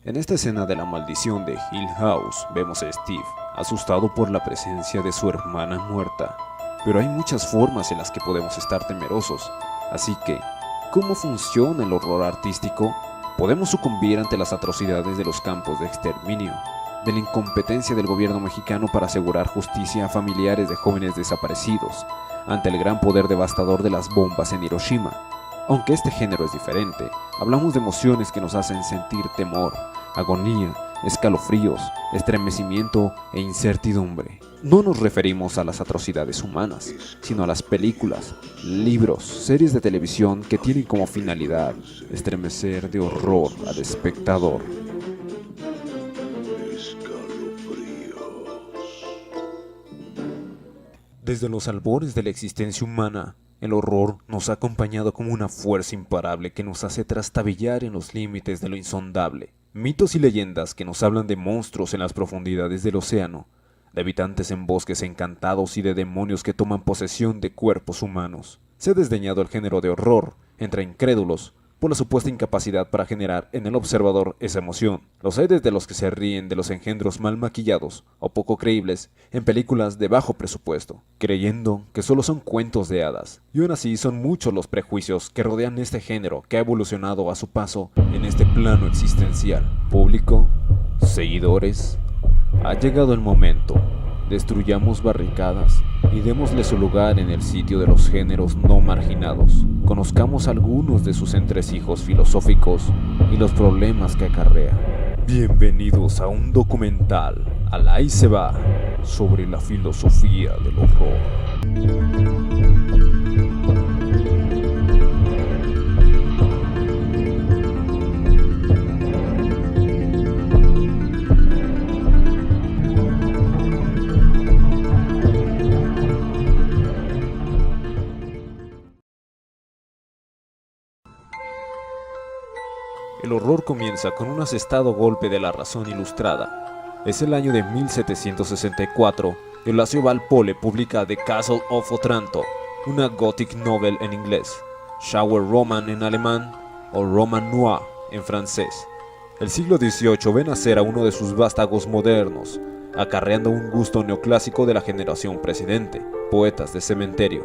En esta escena de la maldición de Hill House vemos a Steve asustado por la presencia de su hermana muerta. Pero hay muchas formas en las que podemos estar temerosos, así que, ¿cómo funciona el horror artístico? Podemos sucumbir ante las atrocidades de los campos de exterminio, de la incompetencia del gobierno mexicano para asegurar justicia a familiares de jóvenes desaparecidos, ante el gran poder devastador de las bombas en Hiroshima. Aunque este género es diferente, hablamos de emociones que nos hacen sentir temor, agonía, escalofríos, estremecimiento e incertidumbre. No nos referimos a las atrocidades humanas, sino a las películas, libros, series de televisión que tienen como finalidad estremecer de horror al espectador. Desde los albores de la existencia humana, el horror nos ha acompañado como una fuerza imparable que nos hace trastabillar en los límites de lo insondable. Mitos y leyendas que nos hablan de monstruos en las profundidades del océano, de habitantes en bosques encantados y de demonios que toman posesión de cuerpos humanos. Se ha desdeñado el género de horror entre incrédulos por la supuesta incapacidad para generar en el observador esa emoción. Los hay desde los que se ríen de los engendros mal maquillados o poco creíbles en películas de bajo presupuesto, creyendo que solo son cuentos de hadas. Y aún así son muchos los prejuicios que rodean este género que ha evolucionado a su paso en este plano existencial. Público, seguidores, ha llegado el momento. Destruyamos barricadas y démosle su lugar en el sitio de los géneros no marginados. Conozcamos algunos de sus entresijos filosóficos y los problemas que acarrea. Bienvenidos a un documental, al ahí se va, sobre la filosofía del horror. El horror comienza con un asestado golpe de la razón ilustrada. Es el año de 1764 y Horacio Walpole publica The Castle of Otranto, una gothic novel en inglés, Shower Roman en alemán o Roman Noir en francés. El siglo XVIII ve nacer a uno de sus vástagos modernos, acarreando un gusto neoclásico de la generación precedente, poetas de cementerio.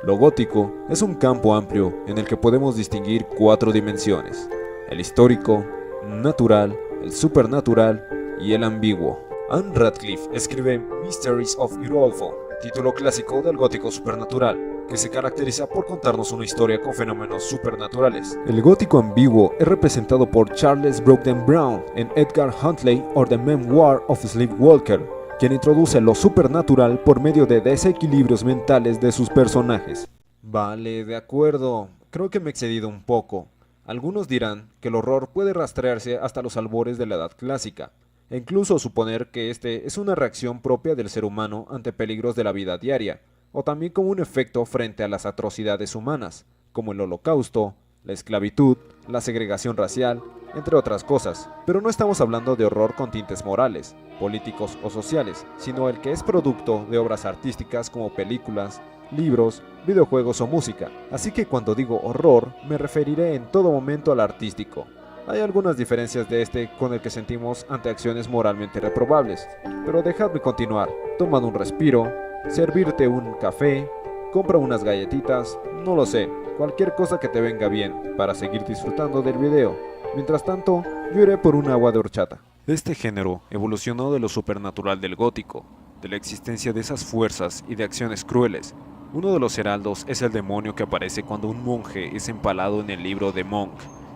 Lo gótico es un campo amplio en el que podemos distinguir 4 dimensiones: el histórico, natural, el supernatural y el ambiguo. Anne Radcliffe escribe Mysteries of Udolpho, título clásico del gótico supernatural, que se caracteriza por contarnos una historia con fenómenos supernaturales. El gótico ambiguo es representado por Charles Broughton Brown en Edgar Huntley or The Memoir of a Sleepwalker, quien introduce lo supernatural por medio de desequilibrios mentales de sus personajes. Vale, de acuerdo, creo que me he excedido un poco. Algunos dirán que el horror puede rastrearse hasta los albores de la Edad Clásica, e incluso suponer que este es una reacción propia del ser humano ante peligros de la vida diaria, o también como un efecto frente a las atrocidades humanas, como el Holocausto, la esclavitud, la segregación racial, entre otras cosas. Pero no estamos hablando de horror con tintes morales, políticos o sociales, sino el que es producto de obras artísticas como películas, libros, videojuegos o música. Así que cuando digo horror, me referiré en todo momento al artístico. Hay algunas diferencias de este con el que sentimos ante acciones moralmente reprobables, pero dejadme continuar. Tomad un respiro, servirte un café, compra unas galletitas, no lo sé, cualquier cosa que te venga bien para seguir disfrutando del video. Mientras tanto, yo iré por un agua de horchata. Este género evolucionó de lo supernatural del gótico, de la existencia de esas fuerzas y de acciones crueles. Uno de los heraldos es el demonio que aparece cuando un monje es empalado en el libro de Monk,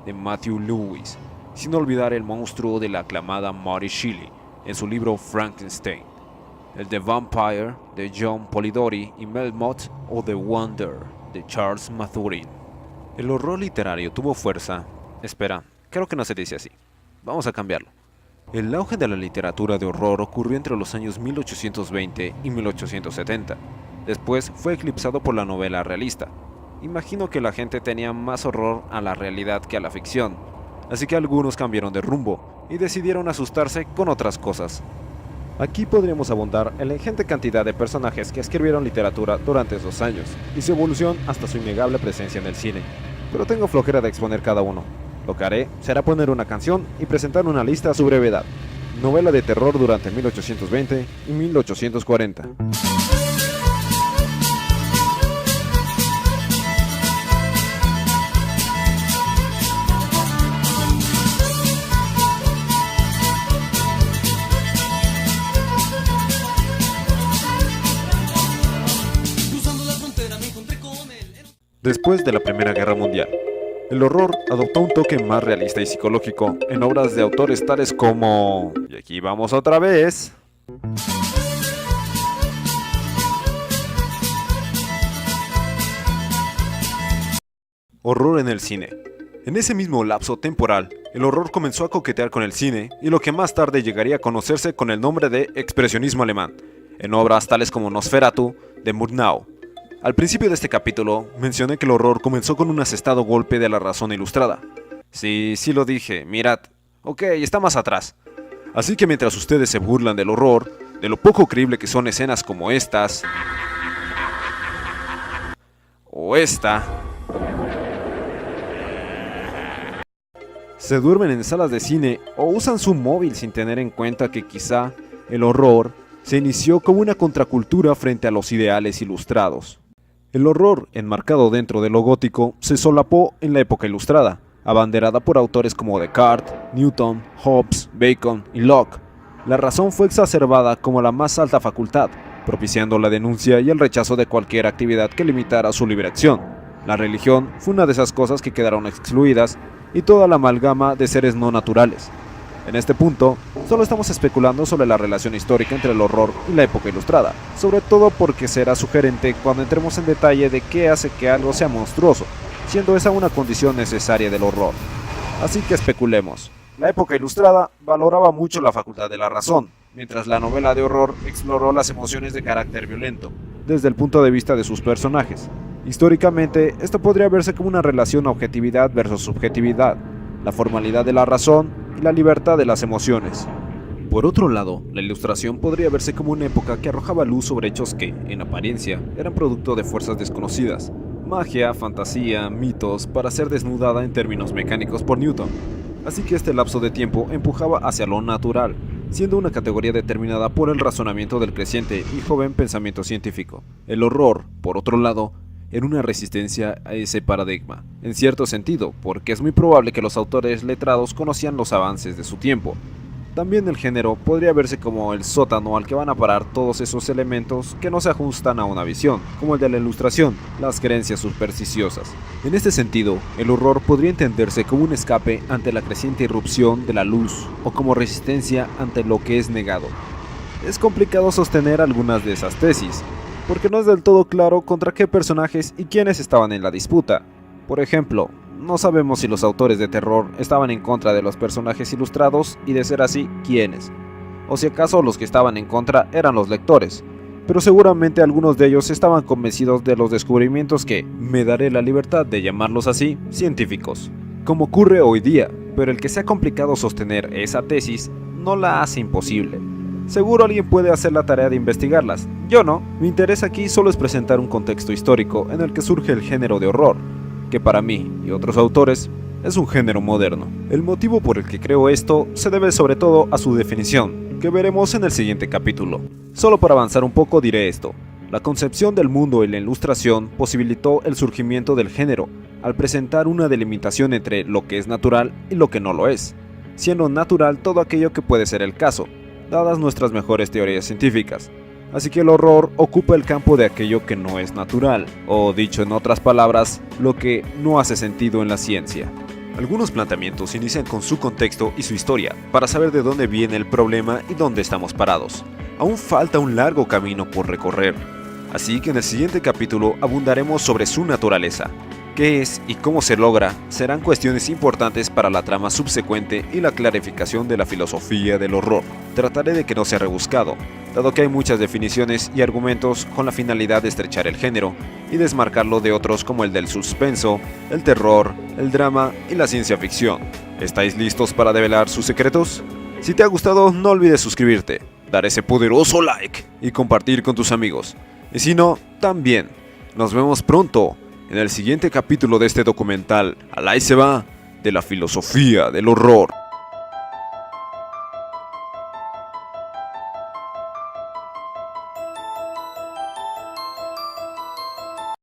de Matthew Lewis, sin olvidar el monstruo de la aclamada Mary Shelley, en su libro Frankenstein, el The Vampire, de John Polidori y Melmoth, o The Wonder, de Charles Mathurin. El horror literario tuvo fuerza. Espera, creo que no se dice así. Vamos a cambiarlo. El auge de la literatura de horror ocurrió entre los años 1820 y 1870. Después fue eclipsado por la novela realista. Imagino que la gente tenía más horror a la realidad que a la ficción, así que algunos cambiaron de rumbo y decidieron asustarse con otras cosas. Aquí podríamos abundar en la ingente cantidad de personajes que escribieron literatura durante esos años, y su evolución hasta su innegable presencia en el cine, pero tengo flojera de exponer cada uno. Lo que haré será poner una canción y presentar una lista a su brevedad. Novela de terror durante 1820 y 1840. Después de la Primera Guerra Mundial, el horror adoptó un toque más realista y psicológico en obras de autores tales como... Y aquí vamos otra vez. Horror en el cine. En ese mismo lapso temporal, el horror comenzó a coquetear con el cine y lo que más tarde llegaría a conocerse con el nombre de expresionismo alemán, en obras tales como Nosferatu de Murnau. Al principio de este capítulo, mencioné que el horror comenzó con un asestado golpe de la razón ilustrada. Sí lo dije, mirad. Ok, está más atrás. Así que mientras ustedes se burlan del horror, de lo poco creíble que son escenas como estas, o esta, se duermen en salas de cine o usan su móvil sin tener en cuenta que quizá el horror se inició como una contracultura frente a los ideales ilustrados. El horror, enmarcado dentro de lo gótico, se solapó en la época ilustrada, abanderada por autores como Descartes, Newton, Hobbes, Bacon y Locke. La razón fue exacerbada como la más alta facultad, propiciando la denuncia y el rechazo de cualquier actividad que limitara su libre acción. La religión fue una de esas cosas que quedaron excluidas y toda la amalgama de seres no naturales. En este punto, solo estamos especulando sobre la relación histórica entre el horror y la época ilustrada, sobre todo porque será sugerente cuando entremos en detalle de qué hace que algo sea monstruoso, siendo esa una condición necesaria del horror. Así que especulemos. La época ilustrada valoraba mucho la facultad de la razón, mientras la novela de horror exploró las emociones de carácter violento, desde el punto de vista de sus personajes. Históricamente, esto podría verse como una relación objetividad versus subjetividad, la formalidad de la razón y la libertad de las emociones. Por otro lado, la ilustración podría verse como una época que arrojaba luz sobre hechos que, en apariencia, eran producto de fuerzas desconocidas, magia, fantasía, mitos, para ser desnudada en términos mecánicos por Newton. Así que este lapso de tiempo empujaba hacia lo natural, siendo una categoría determinada por el razonamiento del creciente y joven pensamiento científico. El horror, por otro lado, era una resistencia a ese paradigma, en cierto sentido, porque es muy probable que los autores letrados conocían los avances de su tiempo. También el género podría verse como el sótano al que van a parar todos esos elementos que no se ajustan a una visión, como el de la ilustración, las creencias supersticiosas. En este sentido, el horror podría entenderse como un escape ante la creciente irrupción de la luz, o como resistencia ante lo que es negado. Es complicado sostener algunas de esas tesis, porque no es del todo claro contra qué personajes y quiénes estaban en la disputa. Por ejemplo, no sabemos si los autores de terror estaban en contra de los personajes ilustrados y de ser así, quiénes. O si acaso los que estaban en contra eran los lectores. Pero seguramente algunos de ellos estaban convencidos de los descubrimientos que, me daré la libertad de llamarlos así, científicos. Como ocurre hoy día, pero el que sea complicado sostener esa tesis no la hace imposible. Seguro alguien puede hacer la tarea de investigarlas, yo no. Mi interés aquí solo es presentar un contexto histórico en el que surge el género de horror, que para mí y otros autores es un género moderno. El motivo por el que creo esto se debe sobre todo a su definición, que veremos en el siguiente capítulo. Solo para avanzar un poco diré esto. La concepción del mundo y la ilustración posibilitó el surgimiento del género, al presentar una delimitación entre lo que es natural y lo que no lo es, siendo natural todo aquello que puede ser el caso, dadas nuestras mejores teorías científicas. Así que el horror ocupa el campo de aquello que no es natural, o dicho en otras palabras, lo que no hace sentido en la ciencia. Algunos planteamientos inician con su contexto y su historia, para saber de dónde viene el problema y dónde estamos parados. Aún falta un largo camino por recorrer, así que en el siguiente capítulo abundaremos sobre su naturaleza. Qué es y cómo se logra serán cuestiones importantes para la trama subsecuente y la clarificación de la filosofía del horror. Trataré de que no sea rebuscado, dado que hay muchas definiciones y argumentos con la finalidad de estrechar el género y desmarcarlo de otros como el del suspenso, el terror, el drama y la ciencia ficción. ¿Estáis listos para develar sus secretos? Si te ha gustado, no olvides suscribirte, dar ese poderoso like y compartir con tus amigos. Y si no, también. Nos vemos pronto en el siguiente capítulo de este documental. ¡Alay se va! de la filosofía del horror.